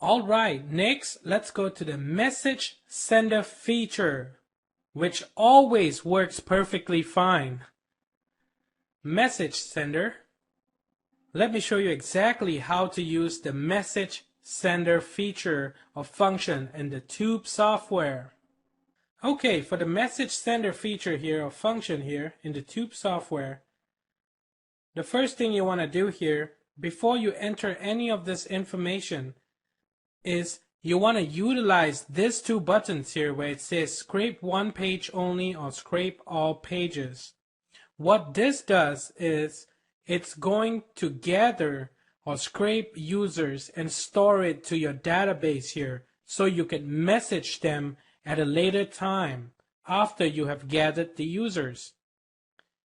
Alright, next let's go to the message sender feature, which always works perfectly fine. Message sender. Let me show you exactly how to use the message sender feature or function in the Tube software. Okay, for the message sender feature here or function here in the Tube software, the first thing you want to do here before you enter any of this information is you want to utilize these two buttons here where it says scrape one page only or scrape all pages. What this does is it's going to gather or scrape users and store it to your database here so you can message them at a later time after you have gathered the users.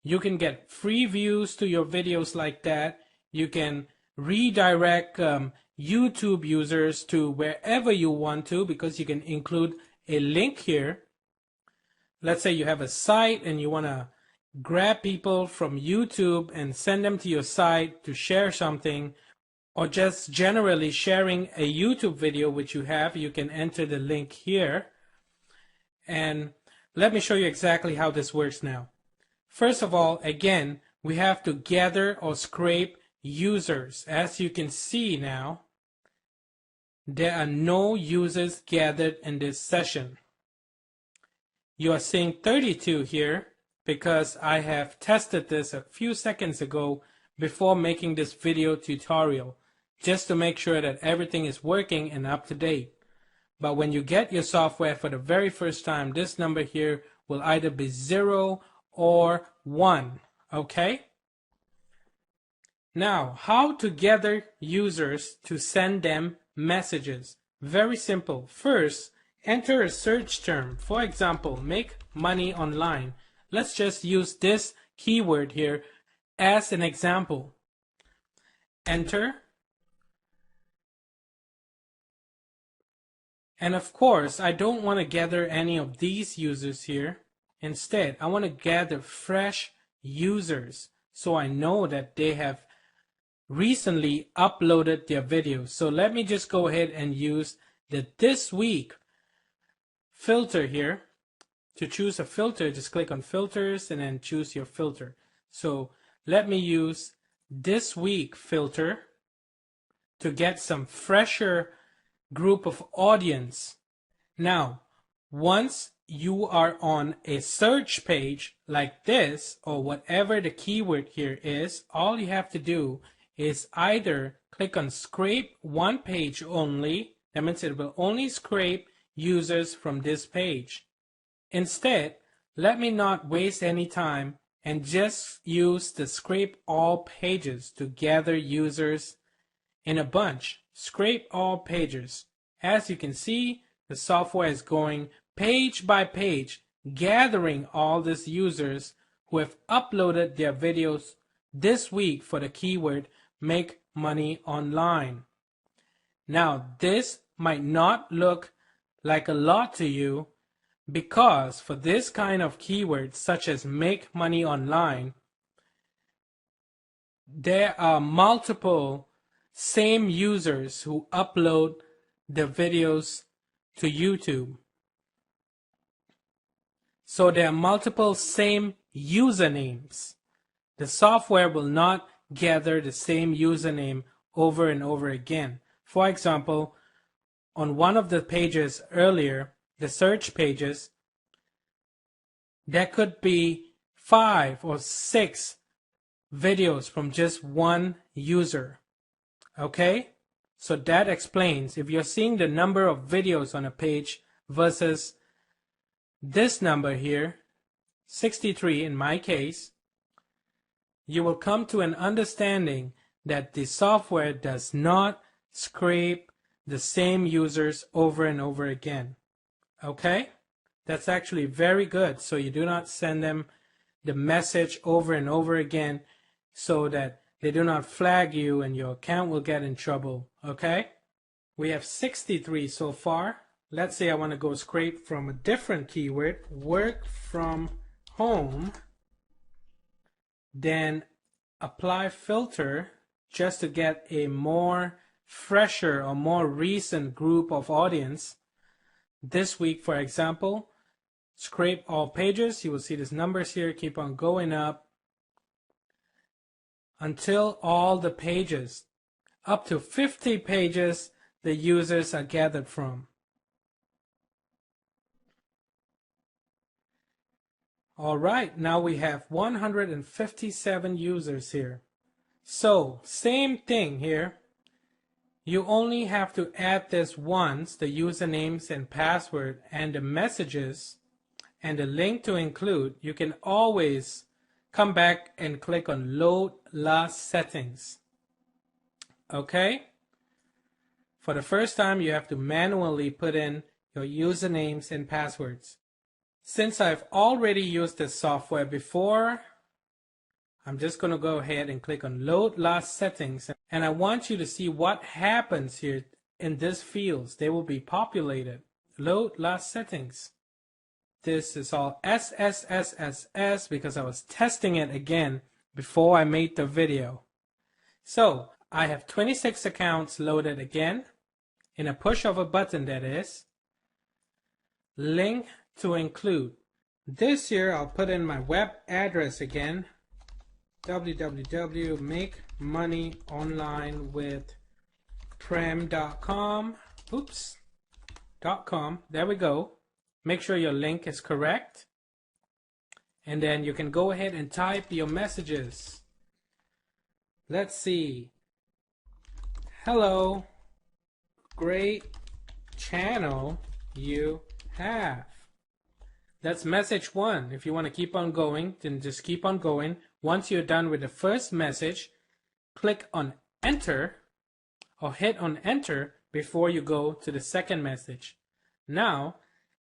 You can get free views to your videos like that. You can redirect YouTube users to wherever you want to because you can include a link here. Let's say you have a site and you want to grab people from YouTube and send them to your site to share something, or just generally sharing a YouTube video which you have, you can enter the link here. And let me show you exactly how this works now. First of all, again, we have to gather or scrape users. As you can see now, there are no users gathered in this session. You are seeing 32 here because I have tested this a few seconds ago before making this video tutorial, just to make sure that everything is working and up to date. But when you get your software for the very first time, this number here will either be 0 or 1, okay? Now, how to gather users to send them messages? Very simple. First, enter a search term. For example, make money online. Let's just use this keyword here as an example. Enter. And of course, I don't want to gather any of these users here. Instead, I want to gather fresh users so I know that they have recently uploaded their videos. So let me just go ahead and use the this week filter here. To choose a filter, just click on filters and then choose your filter. So let me use this week filter to get some fresher group of audience. Now, once you are on a search page like this or whatever the keyword here is, all you have to do is either click on scrape one page only. That means it will only scrape users from this page. Instead, let me not waste any time and just use the scrape all pages to gather users in a bunch. Scrape all pages. As you can see, the software is going page by page, gathering all these users who have uploaded their videos this week for the keyword make money online. Now, this might not look like a lot to you, because for this kind of keywords such as make money online, there are multiple same users who upload the videos to YouTube. So there are multiple same usernames. The software will not gather the same username over and over again. For example, on one of the pages earlier, the search pages, there could be 5 or 6 videos from just one user. Okay? So that explains if you're seeing the number of videos on a page versus this number here, 63 in my case, you will come to an understanding that the software does not scrape the same users over and over again. Okay? That's actually very good. So you do not send them the message over and over again so that they do not flag you and your account will get in trouble. Okay? We have 63 so far. Let's say I want to go scrape from a different keyword, work from home, then apply filter just to get a more fresher or more recent group of audience. This week, for example, scrape all pages. You will see these numbers here keep on going up until all the pages, up to 50 pages, the users are gathered from. All right, now we have 157 users here. So, same thing here. You only have to add this once, the usernames and password and the messages and the link to include. You can always come back and click on Load Last Settings. Okay? For the first time, you have to manually put in your usernames and passwords. Since I've already used this software before, I'm just going to go ahead and click on Load Last Settings, and I want you to see what happens here in these fields. They will be populated. Load Last Settings. This is all SSSSS because I was testing it again before I made the video. So I have 26 accounts loaded again in a push of a button, that is. Link to include. This year I'll put in my web address again, www.makemoneyonlinewithprem.com. .com. There we go. Make sure your link is correct. And then you can go ahead and type your messages. Let's see. Hello. Great channel you have. That's message 1. If you want to keep on going, then just keep on going. Once you're done with the first message, click on enter or hit on enter before you go to the second message. Now,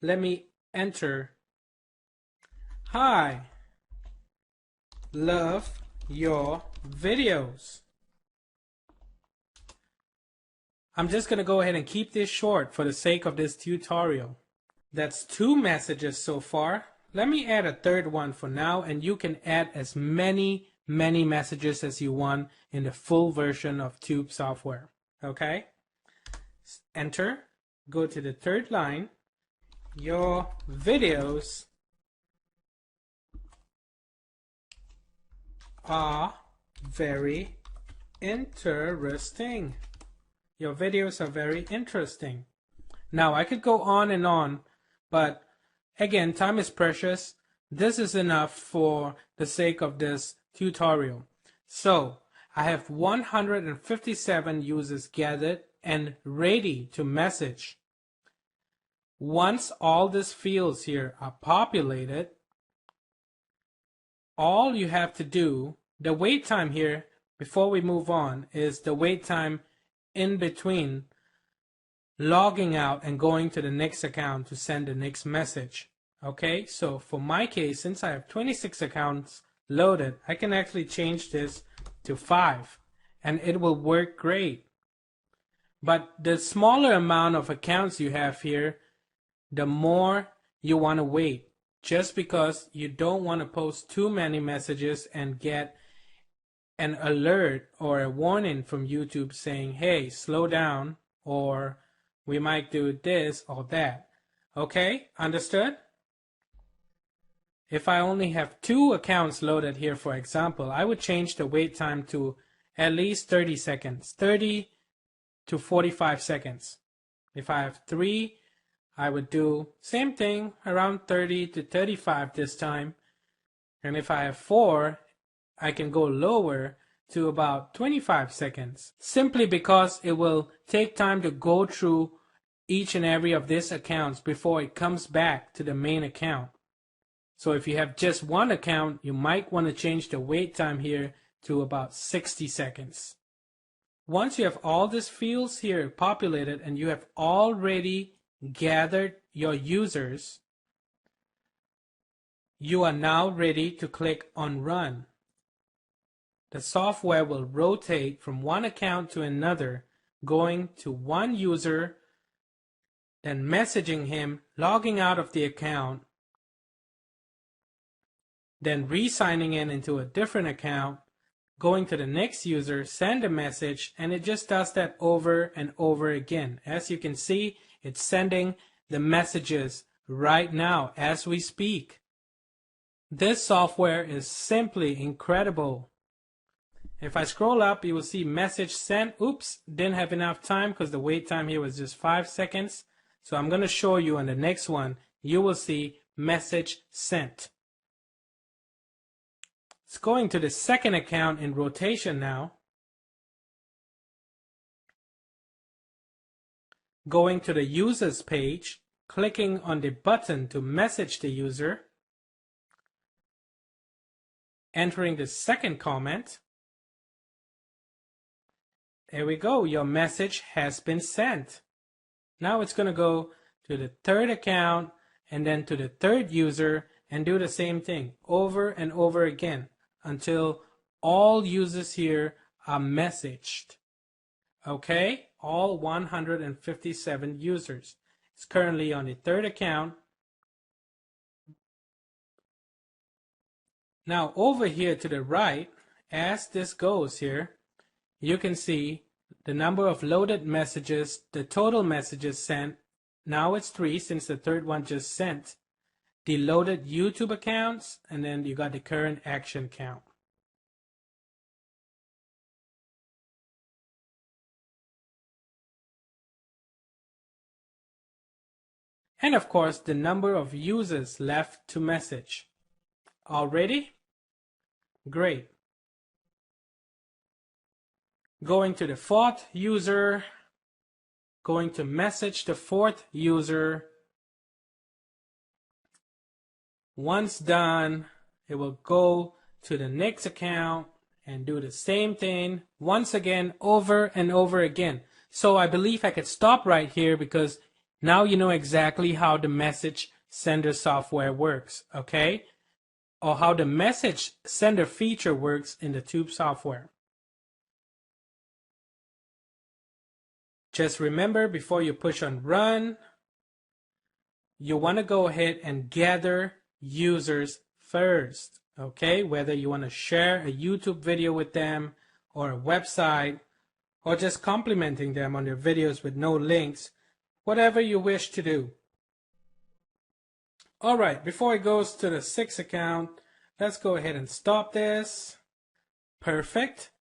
let me enter. Hi, love your videos. I'm just going to go ahead and keep this short for the sake of this tutorial. That's 2 messages so far. Let me add a third one for now, and you can add as many messages as you want in the full version of Tube software. Okay? Enter. Go to the third line. Your videos are very interesting. Your videos are very interesting. Now, I could go on and on, but again, time is precious. This is enough for the sake of this tutorial. So, I have 157 users gathered and ready to message. Once all these fields here are populated, all you have to do, the wait time here, before we move on, is the wait time in between logging out and going to the next account to send the next message. Okay, so for my case, since I have 26 accounts loaded, I can actually change this to 5 and it will work great. But the smaller amount of accounts you have here, the more you want to wait, just because you don't want to post too many messages and get an alert or a warning from YouTube saying, hey, slow down, or we might do this or that. Okay, understood? If I only have 2 accounts loaded here, for example, I would change the wait time to at least 30 seconds, 30 to 45 seconds. If I have 3, I would do same thing, around 30 to 35 this time. And if I have 4, I can go lower to about 25 seconds, simply because it will take time to go through each and every of these accounts before it comes back to the main account. So if you have just one account, you might want to change the wait time here to about 60 seconds. Once you have all these fields here populated and you have already gathered your users, you are now ready to click on Run. The software will rotate from one account to another, going to one user, then messaging him, logging out of the account, then re-signing in into a different account, going to the next user, send a message, and it just does that over and over again. As you can see, it's sending the messages right now as we speak. This software is simply incredible. If I scroll up, you will see message sent. Oops, didn't have enough time because the wait time here was just 5 seconds. So I'm going to show you on the next one, you will see message sent. It's going to the second account in rotation now. Going to the users page, clicking on the button to message the user, entering the second comment. There we go, your message has been sent. Now it's going to go to the third account and then to the third user and do the same thing over and over again until all users here are messaged. Okay, all 157 users. It's currently on the third account. Now over here to the right, as this goes here, you can see the number of loaded messages, the total messages sent. Now it's 3 since the third one just sent. The loaded YouTube accounts, and then you got the current action count. And of course, the number of users left to message. All ready? Great. Going to the fourth user, going to message the fourth user. Once done, it will go to the next account and do the same thing once again over and over again. So I believe I could stop right here because now you know exactly how the message sender software works, okay? Or how the message sender feature works in the Tube software. Just remember, before you push on run, you want to go ahead and gather users first, okay? Whether you want to share a YouTube video with them or a website or just complimenting them on their videos with no links, whatever you wish to do. All right, before it goes to the 6th account, let's go ahead and stop this. Perfect.